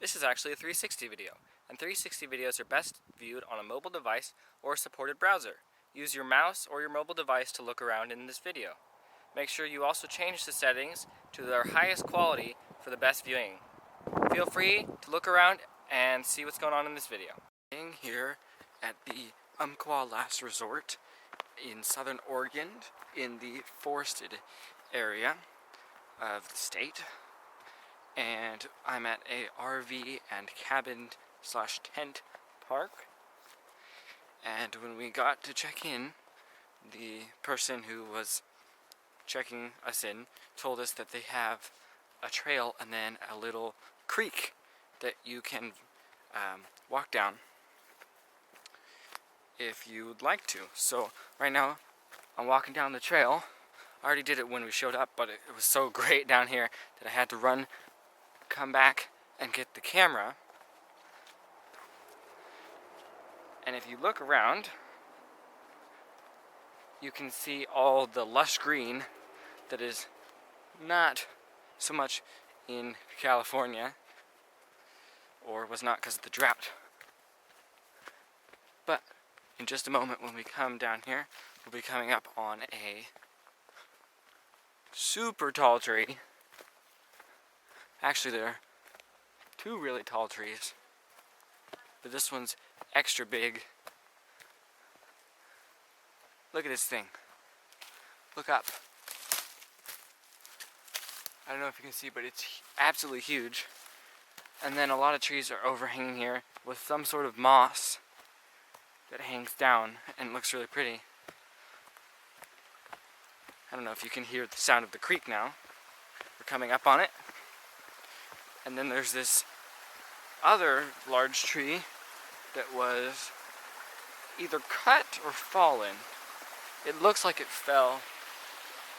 This is actually a 360 video, and 360 videos are best viewed on a mobile device or a supported browser. Use your mouse or your mobile device to look around in this video. Make sure you also change the settings to their highest quality for the best viewing. Feel free to look around and see what's going on in this video. Being here at the Umpqua Last Resort in Southern Oregon in the forested area of the state, and I'm at a RV and cabin / tent park. And when we got to check in, the person who was checking us in told us that they have a trail and then a little creek that you can walk down if you would like to. So right now I'm walking down the trail. I already did it when we showed up, but it was so great down here that I had to run, come back and get the camera. And if you look around, you can see all the lush green that is not so much in California, or was not because of the drought. But in just a moment when we come down here, we'll be coming up on a super tall tree. Actually, there are two really tall trees, but this one's extra big. Look at this thing. Look up. I don't know if you can see, but it's absolutely huge. And then a lot of trees are overhanging here with some sort of moss that hangs down and looks really pretty. I don't know if you can hear the sound of the creek now. We're coming up on it. And then there's this other large tree that was either cut or fallen. It looks like it fell,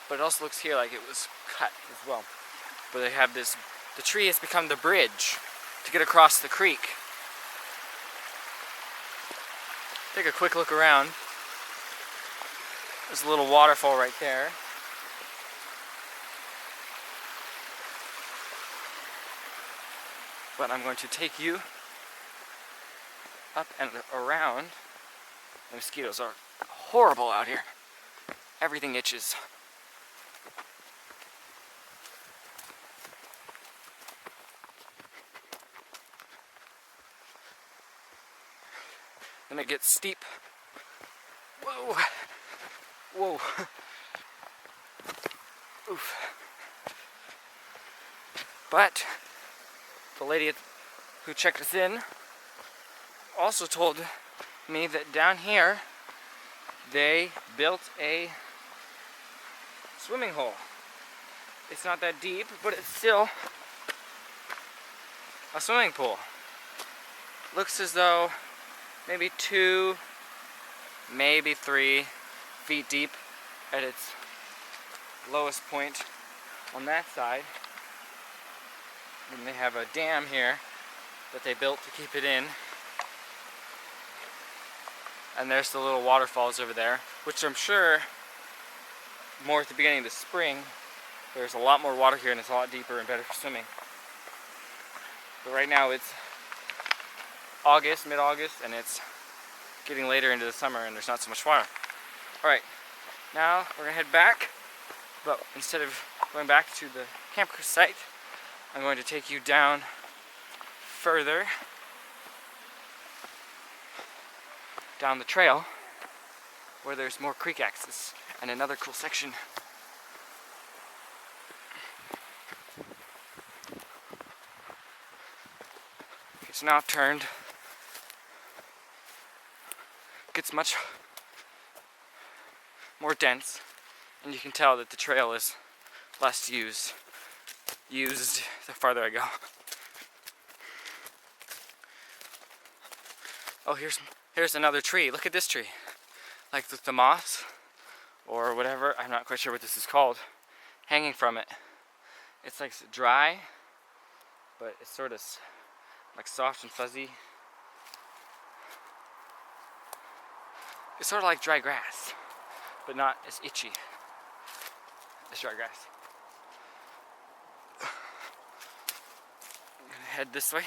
but it also looks here like it was cut as well. But they have this, the tree has become the bridge to get across the creek. Take a quick look around. There's a little waterfall right there. But I'm going to take you up and around. The mosquitoes are horrible out here. Everything itches. Then it gets steep. Whoa! Whoa! Oof. But the lady who checked us in also told me that down here they built a swimming hole. It's not that deep, but it's still a swimming pool. Looks as though maybe 2, maybe 3 feet deep at its lowest point on that side. And they have a dam here that they built to keep it in. And there's the little waterfalls over there, which I'm sure more at the beginning of the spring, there's a lot more water here and it's a lot deeper and better for swimming. But right now it's August, mid-August, and it's getting later into the summer and there's not so much water. Alright, now we're gonna head back, but instead of going back to the campground site, I'm going to take you down further down the trail where there's more creek access and another cool section. It's now turned. Gets much more dense, and you can tell that the trail is less used the farther I go. Oh, here's another tree. Look at this tree. Like with the moss or whatever, I'm not quite sure what this is called, hanging from it. It's like dry, but it's sort of like soft and fuzzy. It's sort of like dry grass, but not as itchy as dry grass. I'm gonna head this way.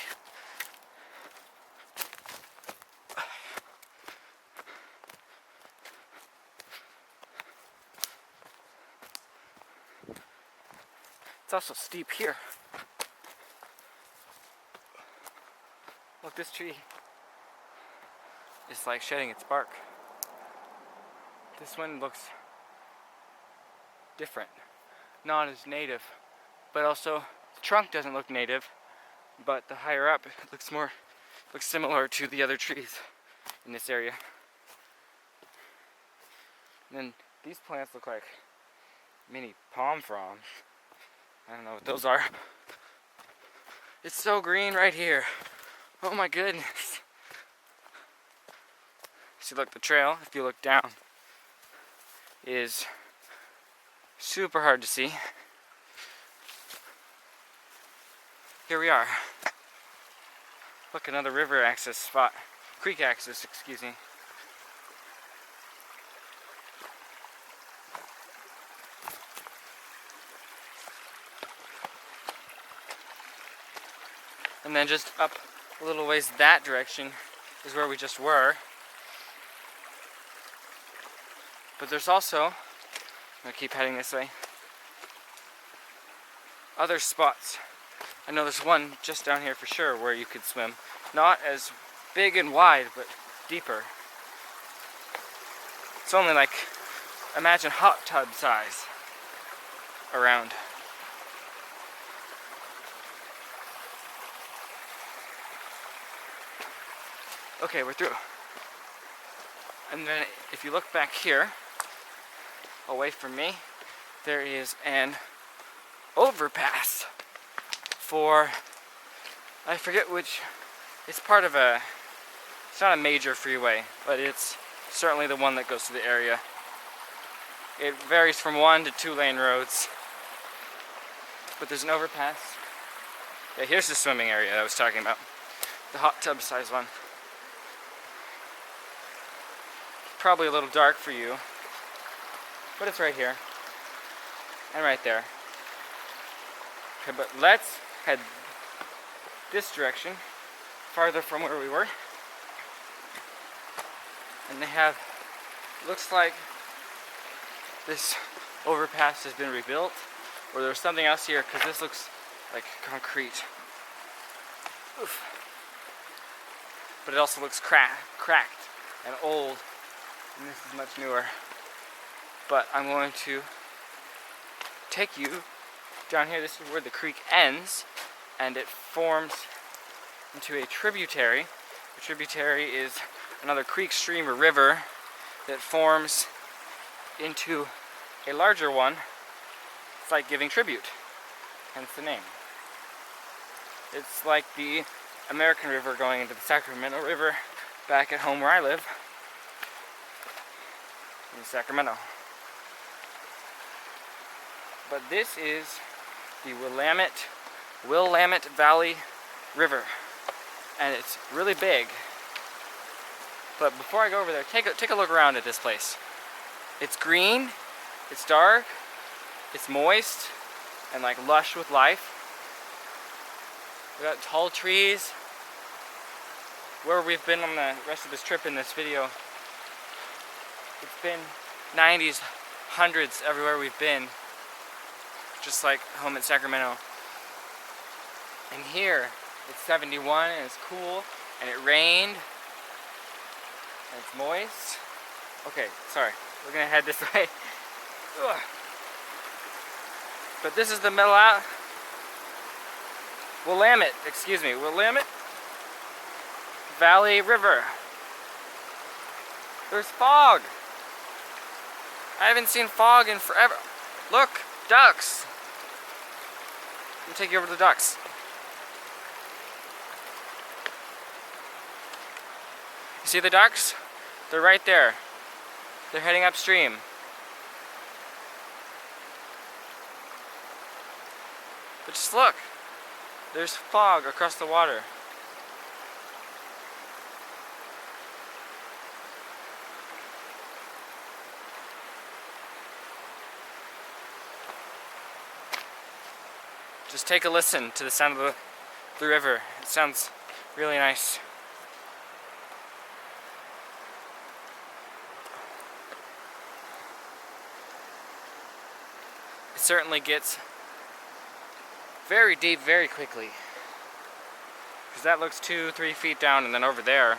also steep here. Look, this tree is like shedding its bark. This one looks different, not as native, but also the trunk doesn't look native, but the higher up it looks similar to the other trees in this area. And then these plants look like mini palm fronds. I don't know what those are. It's so green right here. Oh my goodness. See, look, the trail, if you look down, is super hard to see. Here we are. Look, another river access spot. Creek access, excuse me. And then just up a little ways that direction is where we just were. But there's also, I'm gonna keep heading this way, other spots. I know there's one just down here for sure where you could swim. Not as big and wide, but deeper. It's only like, imagine hot tub size around. Okay, we're through. And then if you look back here, away from me, there is an overpass for, I forget which, it's part of a, it's not a major freeway, but it's certainly the one that goes to the area. It varies from 1 to 2 lane roads, but there's an overpass. Yeah, here's the swimming area I was talking about, the hot tub size one. Probably a little dark for you, but it's right here and right there. Okay, but let's head this direction, farther from where we were. And they have, looks like this overpass has been rebuilt, or there's something else here, because this looks like concrete. Oof. But it also looks cracked and old. And this is much newer. But I'm going to take you down here. This is where the creek ends, and it forms into a tributary. A tributary is another creek, stream, or river that forms into a larger one. It's like giving tribute, hence the name. It's like the American River going into the Sacramento River back at home where I live. In Sacramento. But this is the Willamette Valley River, and it's really big. But before I go over there, take a look around at this place. It's green, it's dark, it's moist, and like lush with life. We got tall trees. Where we've been on the rest of this trip in this video, it's been 90s, hundreds everywhere we've been, just like home in Sacramento. And here, it's 71 and it's cool, and it rained, and it's moist. Okay, sorry, we're gonna head this way. Ugh. But this is the Willamette Valley River. There's fog. I haven't seen fog in forever. Look, ducks. Let me take you over to the ducks. You see the ducks? They're right there. They're heading upstream. But just look. There's fog across the water. Just take a listen to the sound of the river. It sounds really nice. It certainly gets very deep very quickly. Because that looks 2-3 feet down, and then over there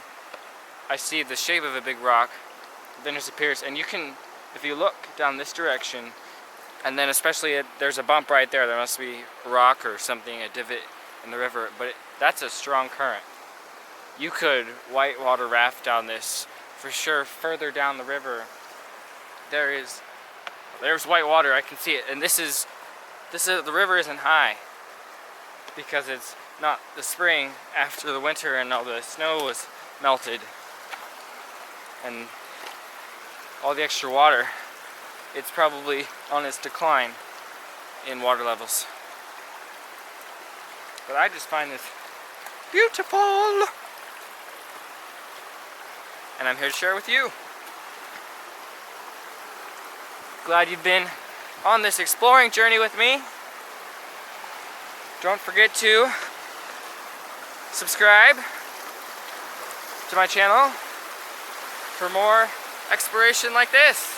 I see the shape of a big rock, then disappears, and you can, if you look down this direction, and then especially there's a bump right there, there must be a rock or something, a divot in the river, but that's a strong current. You could whitewater raft down this for sure. Further down the river, there's white water. I can see it, and this is the river isn't high because it's not the spring after the winter and all the snow was melted and all the extra water. It's probably on its decline in water levels. But I just find this beautiful, and I'm here to share it with you. Glad you've been on this exploring journey with me. Don't forget to subscribe to my channel for more exploration like this.